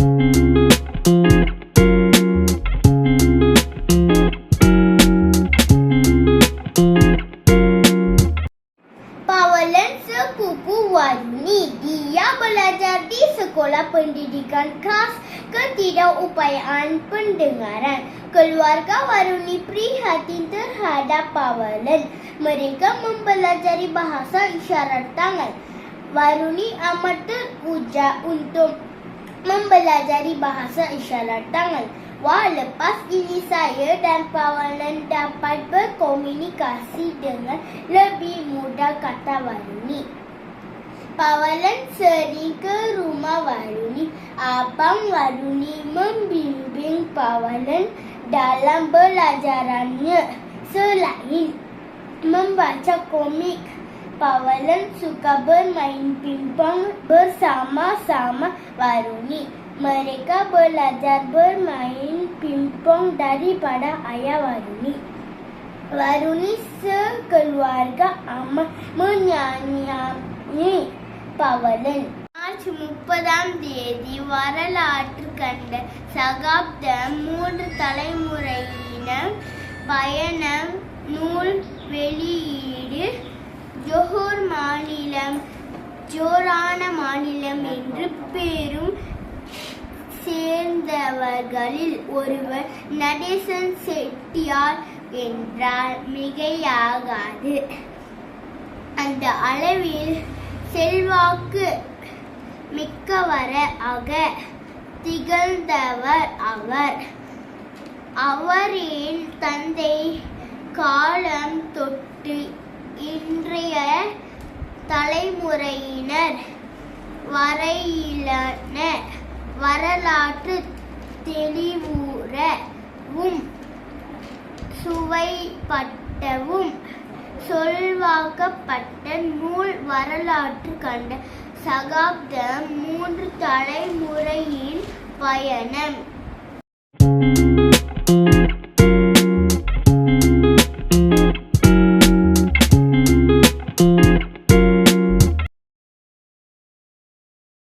Pawalan sepupu Waruni. Dia belajar di Sekolah Pendidikan Khas Ketidakupayaan Pendengaran. Keluarga Waruni prihatin terhadap Pawalan. Mereka mempelajari bahasa isyarat tangan. Waruni amat teruja untuk mempelajari bahasa isyarat tangan. Wah, lepas ini saya dan Pawalan dapat berkomunikasi dengan lebih mudah, kata Waruni. Pawalan sering ke rumah Waruni. Abang Waruni membimbing Pawalan dalam belajarannya. Selain membaca komik, Pawalan suka bermain pingpong bersama-sama Waruni. Mereka belajar bermain pingpong daripada ayah Waruni. Waruni sekeluarga amat menyayangi Pawalan. March 30ஆம் தேதி வரலாற்று கண்ட சகாப்தம் 3 தலைமுறையினர் பயணம் நூல் வெளியீடு. Johor மாநிலம் ஜோரான மாநிலம் என்று பெரும் சேர்ந்தவர்களில் ஒருவர் நடேசன் செட்டியார் என்றால் மிகையாகாது. அந்த அளவில் செல்வாக்கு மிக்கவராக திகழ்ந்தவர் அவர். அவரின் தந்தை காலம் தொட்டு இன்றைய தலைமுறையினர் வரையிலான வரலாற்று தெளிவுறவும் சுவைப்பட்டவும் சொல்வாக்கப்பட்ட நூல் வரலாற்று கண்ட சகாப்தம் 3 தலைமுறையின் பயணம்.